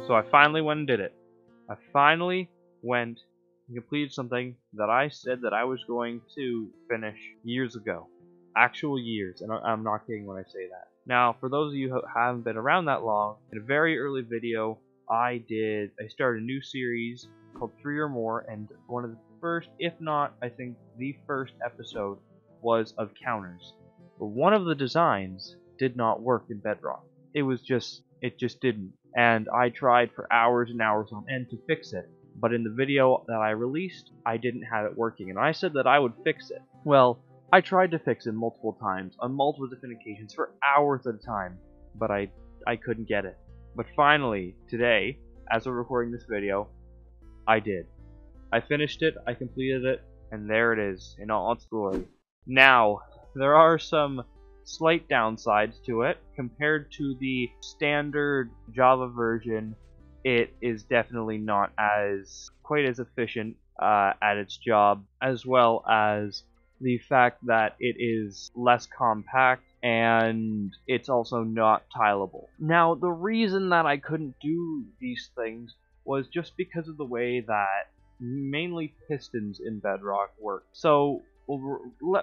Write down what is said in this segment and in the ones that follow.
So I finally went and did it. I finally went and completed something that I said that I was going to finish years ago. Actual years, and I'm not kidding when I say that. Now, for those of you who haven't been around that long, in a very early video, I started a new series called 3 or More, and one of the first, if not, I think the first episode was of counters. But one of the designs did not work in Bedrock. It just didn't. And I tried for hours and hours on end to fix it. But in the video that I released, I didn't have it working, and I said that I would fix it. Well, I tried to fix it multiple times, on multiple different occasions, for hours at a time, but I couldn't get it. But finally, today, as we're recording this video, I did. I finished it, I completed it, and there it is, in all its glory. Now, there are some slight downsides to it. Compared to the standard Java version, it is definitely not quite as efficient at its job, as well as the fact that it is less compact, and it's also not tileable. Now, the reason that I couldn't do these things was just because of the way that mainly pistons in Bedrock work. So,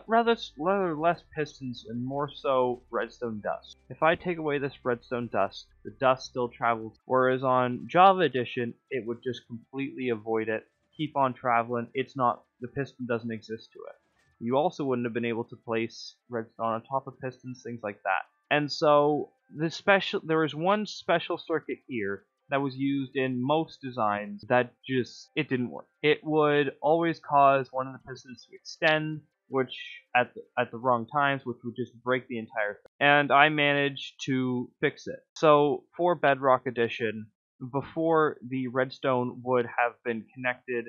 rather less pistons and more so redstone dust. If I take away this redstone dust, the dust still travels, whereas on Java Edition, it would just completely avoid it, keep on traveling. The piston doesn't exist to it. You also wouldn't have been able to place redstone on top of pistons, things like that. And so there was one special circuit here that was used in most designs that it didn't work. It would always cause one of the pistons to extend, which at the wrong times, which would just break the entire thing. And I managed to fix it. So for Bedrock Edition, before the redstone would have been connected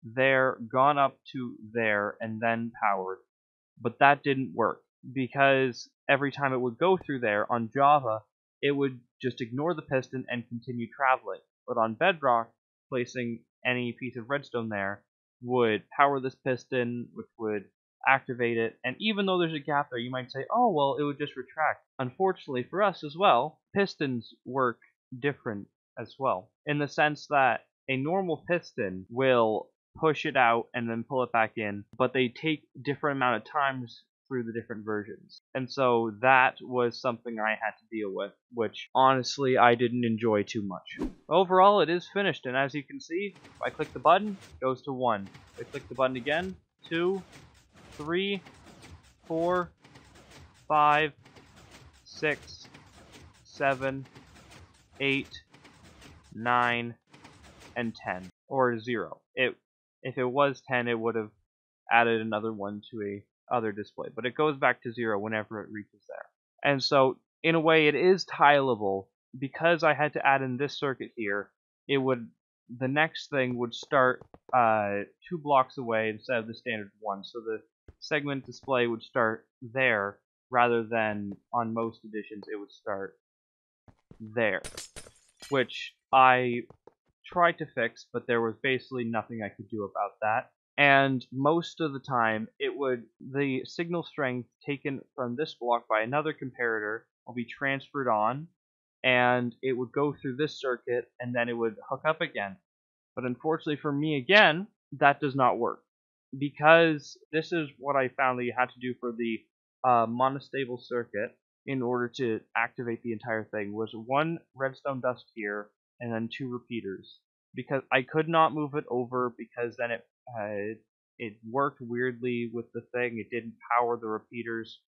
there, gone up to there, and then powered. But that didn't work, because every time it would go through there on Java, it would just ignore the piston and continue traveling. But on Bedrock, placing any piece of redstone there would power this piston, which would activate it, and even though there's a gap there, you might say, oh, well, it would just retract. Unfortunately for us as well, pistons work different as well, in the sense that a normal piston will push it out and then pull it back in, but they take different amount of times through the different versions. And so that was something I had to deal with, which honestly I didn't enjoy too much. Overall, it is finished, and as you can see, if I click the button, it goes to 1. If I click the button again, 2, 3, 4, 5, 6, 7, 8, 9, and 10. Or 0. If it was 10, it would have added another one to a other display, but it goes back to 0 whenever it reaches there. And so, in a way, it is tileable. Because I had to add in this circuit here, the next thing would start 2 blocks away instead of the standard 1, so the segment display would start there, rather than on most editions it would start there, which I tried to fix, but there was basically nothing I could do about that. And most of the time, the signal strength taken from this block by another comparator will be transferred on, and it would go through this circuit, and then it would hook up again. But unfortunately for me, again, that does not work, because this is what I found that you had to do for the monostable circuit in order to activate the entire thing, was 1 redstone dust here, and then 2 repeaters. Because I could not move it over, because then it worked weirdly with the thing. It didn't power the repeaters,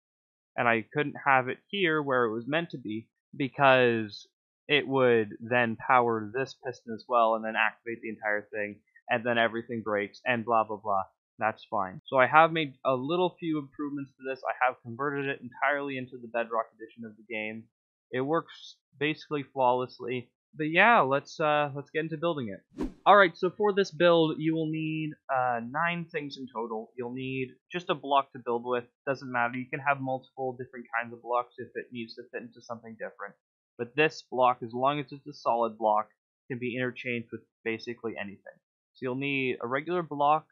and I couldn't have it here where it was meant to be, because it would then power this piston as well, and then activate the entire thing, and then everything breaks, and blah blah blah. That's fine. So I have made a little few improvements to this. I have converted it entirely into the Bedrock edition of the game. It works basically flawlessly. But yeah, let's get into building it. Alright, so for this build, you will need 9 things in total. You'll need just a block to build with. Doesn't matter, you can have multiple different kinds of blocks if it needs to fit into something different. But this block, as long as it's a solid block, can be interchanged with basically anything. So you'll need a regular block,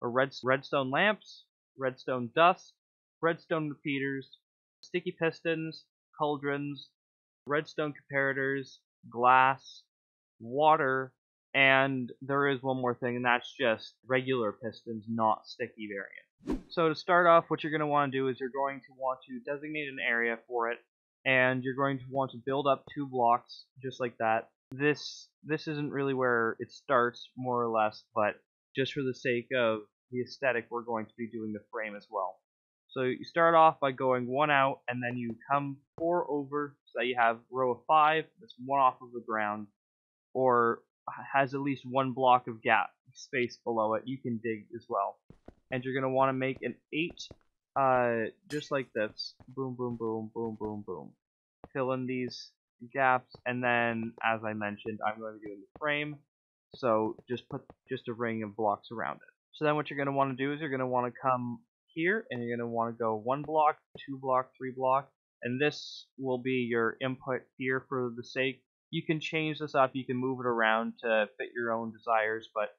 or redstone lamps, redstone dust, redstone repeaters, sticky pistons, cauldrons, redstone comparators, glass, water, and there is one more thing, and that's just regular pistons, not sticky variant. So to start off, what you're going to want to do is you're going to want to designate an area for it, and you're going to want to build up 2 blocks just like that. This isn't really where it starts, more or less, but just for the sake of the aesthetic, we're going to be doing the frame as well. So you start off by going 1 out, and then you come 4 over, so that you have row of 5 that's 1 off of the ground, or has at least 1 block of gap space below it. You can dig as well. And you're going to want to make an 8, just like this. Boom, boom, boom, boom, boom, boom. Fill in these gaps, and then, as I mentioned, I'm going to be doing the frame, so just put just a ring of blocks around it. So then what you're going to want to do is you're going to want to come here, and you're going to want to go 1 block, 2 block, 3 block, and this will be your input here for the sake. You can change this up, you can move it around to fit your own desires, but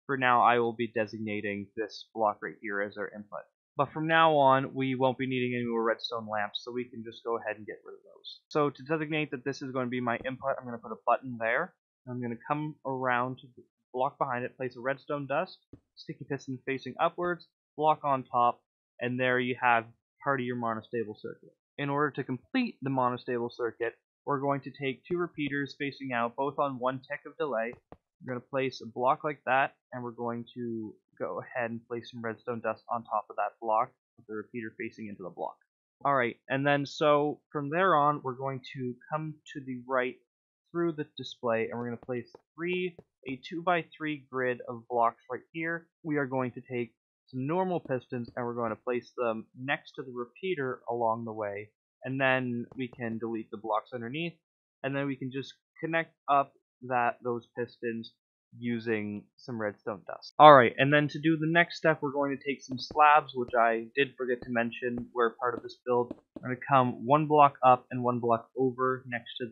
for now I will be designating this block right here as our input. But from now on, we won't be needing any more redstone lamps, so we can just go ahead and get rid of those. So to designate that this is going to be my input, I'm going to put a button there. I'm going to come around to the block behind it, place a redstone dust, sticky piston facing upwards, block on top, and there you have part of your monostable circuit. In order to complete the monostable circuit, we're going to take 2 repeaters facing out, both on 1 tick of delay. We're going to place a block like that, and we're going to go ahead and place some redstone dust on top of that block with the repeater facing into the block. Alright, and then so from there on, we're going to come to the right through the display, and we're going to place a 2x3 grid of blocks right here. We are going to take some normal pistons, and we're going to place them next to the repeater along the way, and then we can delete the blocks underneath, and then we can just connect up those pistons using some redstone dust. Alright, and then to do the next step, we're going to take some slabs, which I did forget to mention were part of this build. We're going to come 1 block up and 1 block over next to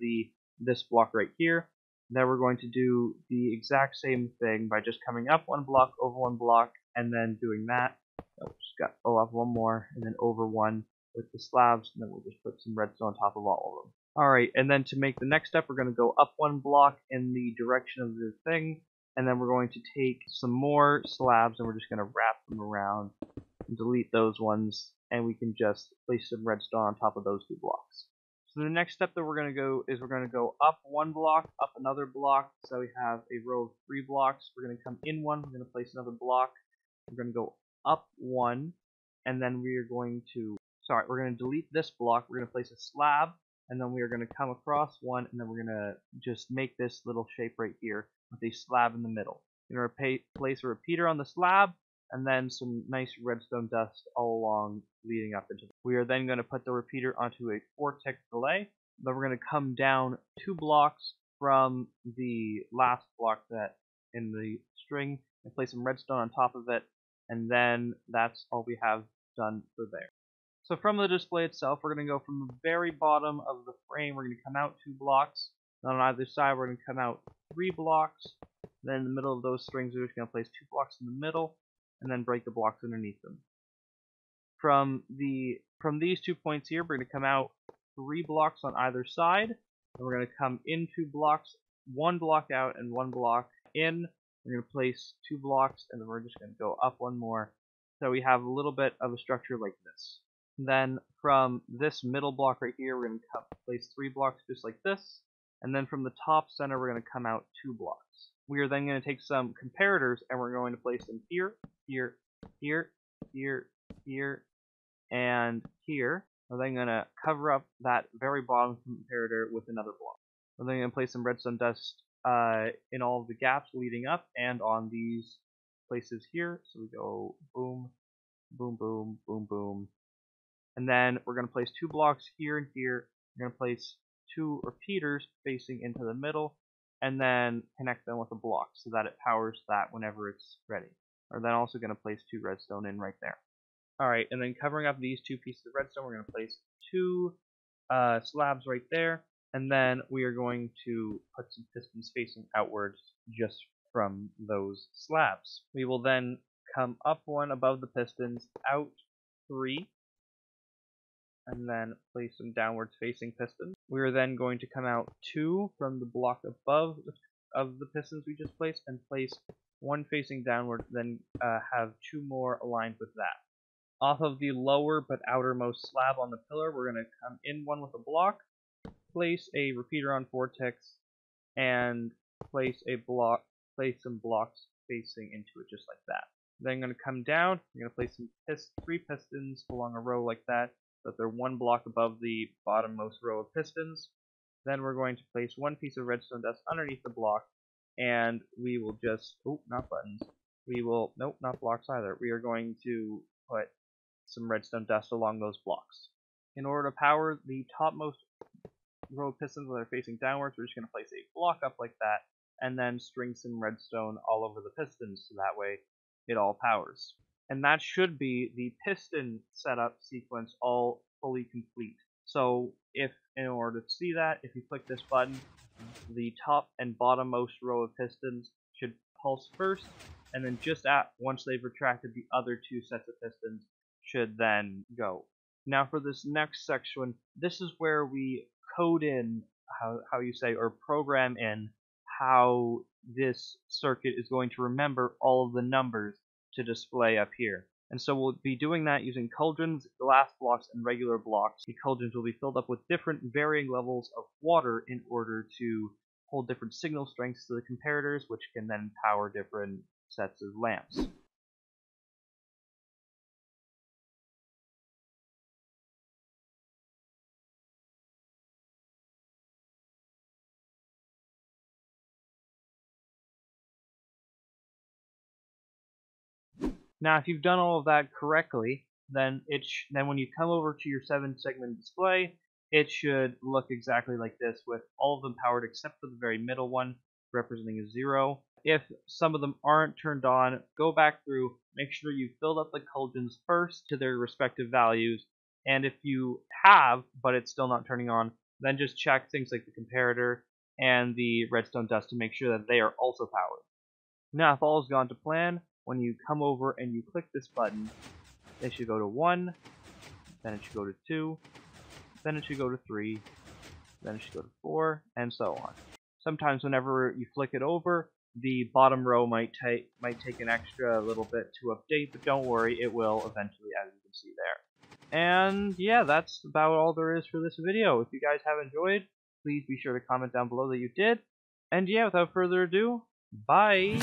this block right here. Then we're going to do the exact same thing by just coming up 1 block, over 1 block, and then doing that. I'll have 1 more, and then over 1 with the slabs, and then we'll just put some redstone on top of all of them. Alright, and then to make the next step, we're going to go up 1 block in the direction of the thing, and then we're going to take some more slabs, and we're just going to wrap them around and delete those ones, and we can just place some redstone on top of those 2 blocks. So the next step that we're going to go is we're going to go up 1 block, up another block, so we have a row of 3 blocks. We're going to come in 1, we're going to place another block, we're going to go up 1, and then we are going to, we're going to delete this block, we're going to place a slab, and then we are going to come across 1, and then we're going to just make this little shape right here with a slab in the middle. We're going to place a repeater on the slab, and then some nice redstone dust all along leading up into it. We are then going to put the repeater onto a 4-tick delay. Then we're going to come down 2 blocks from the last block that in the string and place some redstone on top of it, and then that's all we have done for there. So from the display itself, we're going to go from the very bottom of the frame, we're going to come out 2 blocks, then on either side we're going to come out 3 blocks, then in the middle of those strings we're just going to place 2 blocks in the middle, and then break the blocks underneath them. From these 2 points here, we're going to come out 3 blocks on either side, and we're going to come in 2 blocks, 1 block out and 1 block in. We're going to place 2 blocks, and then we're just going to go up 1 more, so we have a little bit of a structure like this. Then from this middle block right here, we're going to place 3 blocks just like this, and then from the top center, we're going to come out 2 blocks. We are then going to take some comparators, and we're going to place them here, here, here, here, here, and here. We're then going to cover up that very bottom comparator with another block. We're then going to place some redstone dust in all of the gaps leading up and on these places here. So we go boom, boom, boom, boom, boom. And then we're going to place 2 blocks here and here. We're going to place 2 repeaters facing into the middle, and then connect them with a block so that it powers that whenever it's ready. We're then also going to place 2 redstone in right there. Alright, and then covering up these 2 pieces of redstone, we're going to place 2 slabs right there, and then we are going to put some pistons facing outwards just from those slabs. We will then come up 1 above the pistons, out 3, and then place some downwards facing pistons. We are then going to come out 2 from the block above of the pistons we just placed and place one facing downward, then have two more aligned with that. Off of the lower but outermost slab on the pillar, we're going to come in one with a block, place a repeater on vortex, and place some blocks facing into it just like that. Then I'm going to come down, I'm going to place some three pistons along a row like that, so that they're one block above the bottommost row of pistons. Then we're going to place one piece of redstone dust underneath the block, and we will just, not buttons, nope, not blocks either. We are going to put some redstone dust along those blocks. In order to power the topmost row of pistons that are facing downwards, we're just going to place a block up like that, and then string some redstone all over the pistons, so that way it all powers. And that should be the piston setup sequence all fully complete. So if, in order to see that, if you click this button, the top and bottommost row of pistons should pulse first, and then once they've retracted, the other two sets of pistons should then go. Now for this next section, this is where we code in, or program in how this circuit is going to remember all of the numbers to display up here. And so we'll be doing that using cauldrons, glass blocks, and regular blocks. The cauldrons will be filled up with different varying levels of water in order to hold different signal strengths to the comparators, which can then power different sets of lamps. Now, if you've done all of that correctly, then when you come over to your 7-segment display, it should look exactly like this, with all of them powered except for the very middle one, representing a 0. If some of them aren't turned on, go back through, make sure you filled up the cauldrons first to their respective values, and if you have, but it's still not turning on, then just check things like the comparator and the redstone dust to make sure that they are also powered. Now, if all has gone to plan, when you come over and you click this button, it should go to 1, then it should go to 2, then it should go to 3, then it should go to 4, and so on. Sometimes whenever you flick it over, the bottom row might take an extra little bit to update, but don't worry, it will eventually, as you can see there. And yeah, that's about all there is for this video. If you guys have enjoyed, please be sure to comment down below that you did. And yeah, without further ado, bye!